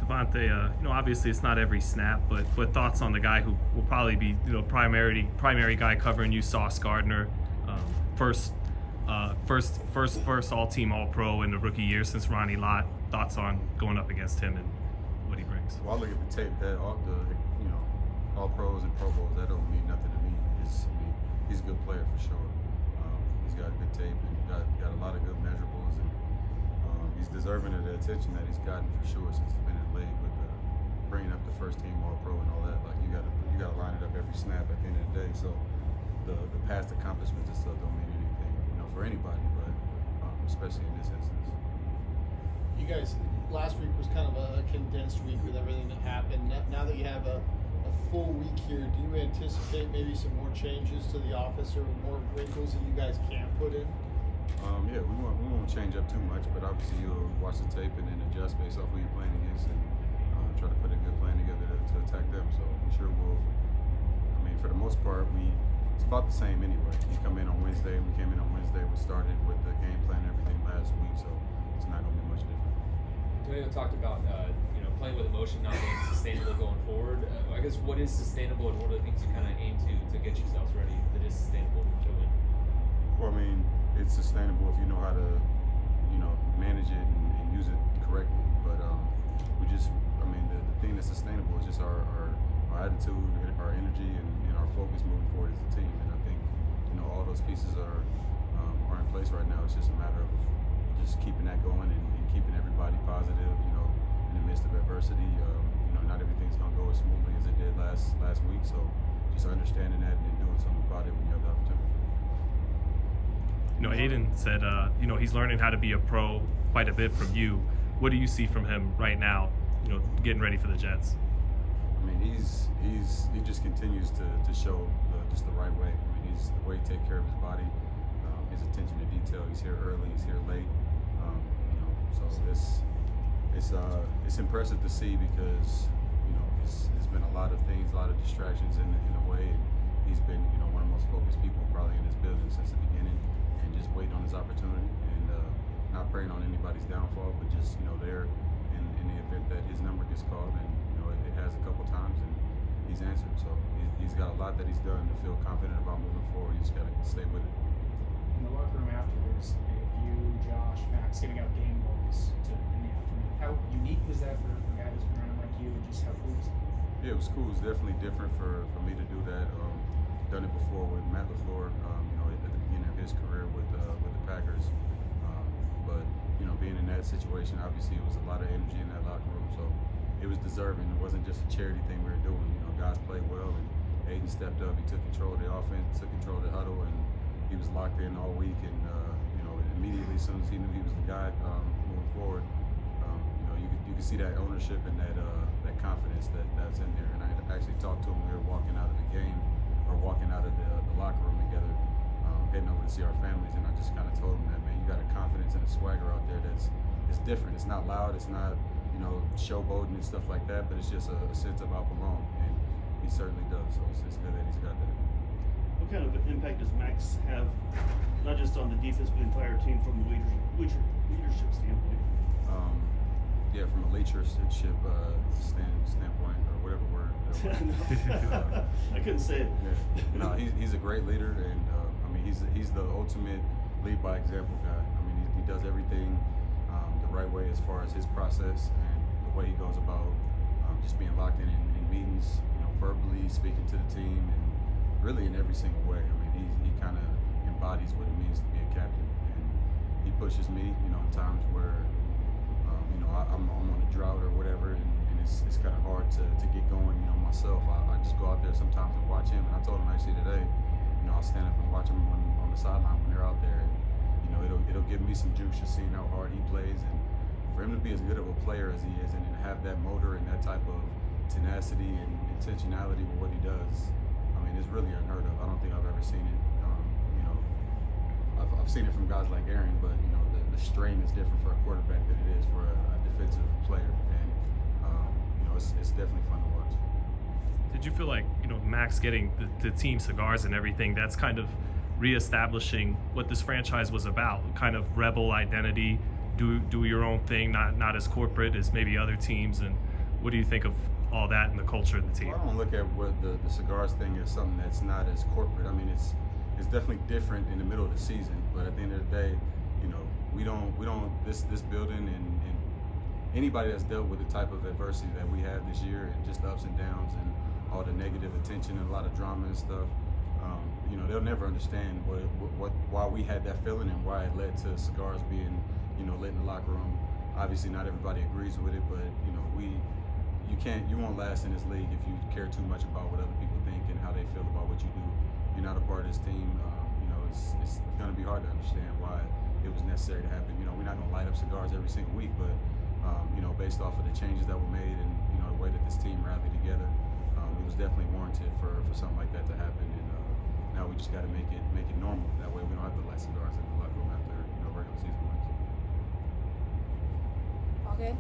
Davante, obviously it's not every snap, but thoughts on the guy who will probably be, primary guy covering you, Sauce Gardner, first all-team All-Pro in the rookie year since Ronnie Lott. Thoughts on going up against him and what he brings? Well, I look at the tape. That all pros and Pro Bowls, that don't mean nothing to me. He's a good player for sure. He's got good tape and got a lot of good measurables, and he's deserving of the attention that he's gotten for sure since he's been in the league. But bringing up the first team All Pro and all that, like you got to line it up every snap at the end of the day. So the past accomplishments and stuff don't mean anything, for anybody, but especially in this instance. You guys, last week was kind of a condensed week with everything that happened. Now that you have a full week here, do you anticipate maybe some more changes to the office or more wrinkles that you guys can put in? Yeah, we won't change up too much, but obviously you'll watch the tape and then adjust based off who you're playing against and try to put a good plan together to attack them. So I'm sure for the most part, it's about the same anyway. You come in on Wednesday, we came in on Wednesday, we started with the game plan and everything last week, so it's not going to be much different. Daniel talked about playing with emotion not being sustainable going forward. I guess what is sustainable and what are the things you kind of aim to get yourselves ready that is sustainable to win? Well, it's sustainable if you know how to, manage it and use it correctly. But the thing that's sustainable is just our attitude, our energy, and our focus moving forward as a team. And I think, all those pieces are in place right now. It's just a matter of just keeping that going and keeping everybody positive, in the midst of adversity. Not everything's going to go as smoothly as it did last week. So just understanding that and doing something about it when you have the opportunity. Aiden said, he's learning how to be a pro quite a bit from you. What do you see from him right now, getting ready for the Jets? He just continues to show just the right way. He's the way he takes care of his body, his attention to detail. He's here early, he's here late. So it's impressive to see because there's been a lot of things, a lot of distractions in a way. And he's been one of the most focused people probably in this building since the beginning, and just waiting on his opportunity and not praying on anybody's downfall, but just there in the event that his number gets called, and it has a couple times, and he's answered. So he's got a lot that he's done to feel confident about moving forward. You just got to stay with it. In the locker room afterwards, you, Josh, Maxx giving out game balls in the afternoon. How unique was that for a guy who's been around like you, and just how cool was it? Yeah, it was cool. It was definitely different for me to do that. Done it before with Matt LaFleur, at the beginning of his career with the Packers. But being in that situation, obviously it was a lot of energy in that locker room. So it was deserving. It wasn't just a charity thing we were doing. Guys played well, and Aiden stepped up. He took control of the offense, took control of the huddle, and he was locked in all week. And immediately, as soon as he knew he was the guy moving forward, you could see that ownership and that confidence that's in there. And I actually talked to him. We were walking out of the game, or walking out of the locker room together, heading over to see our families, and I just kind of told him that, man, you got a confidence and a swagger out there it's different. It's not loud. It's not showboating and stuff like that, but it's just a sense of I belong, and he certainly does. So it's good that he's got that. What kind of impact does Maxx have, not just on the defense, but the entire team from the leadership standpoint? From a leadership standpoint, or whatever word. I couldn't say it. Yeah. No, he's a great leader, and he's the ultimate lead by example guy. He does everything the right way as far as his process and the way he goes about just being locked in meetings, verbally speaking to the team, and really in every single way. He kind of embodies what it means to be a captain, and he pushes me, in times where I'm on a drought or whatever, and it's kind of hard to get going, myself. I just go out there sometimes and watch him, and I told him actually today, I'll stand up and watch him on the sideline when they're out there, and it'll give me some juice just seeing how hard he plays, and for him to be as good of a player as he is, and have that motor and that type of tenacity and intentionality with what he does, it's really unheard of. I don't think I've ever seen it. I've seen it from guys like Aaron, but the strain is different for a quarterback than it is for a defensive player, and it's definitely fun to watch. Did you feel like Maxx getting the team cigars and everything, that's kind of reestablishing what this franchise was about, kind of rebel identity, do your own thing, not as corporate as maybe other teams, and what do you think of all that and the culture of the team? Well, I don't look at what the cigars thing as something that's not as corporate. I mean, it's definitely different in the middle of the season, but at the end of the day, you know, we don't this building and anybody that's dealt with the type of adversity that we have this year and just the ups and downs and all the negative attention and a lot of drama and stuff, you know, they'll never understand why we had that feeling and why it led to cigars being, you know, lit in the locker room. Obviously, not everybody agrees with it, but you know, you won't last in this league if you care too much about what other people think and how they feel about what you do. You're not a part of this team. You know, it's going to be hard to understand why it was necessary to happen. You know, we're not going to light up cigars every single week, but you know, based off of the changes that were made and you know the way that this team rallied together, it was definitely warranted for something like that to happen. And now we just got to make it normal. That way, we don't have to light cigars in the locker room after, you know, regular season wins. All good?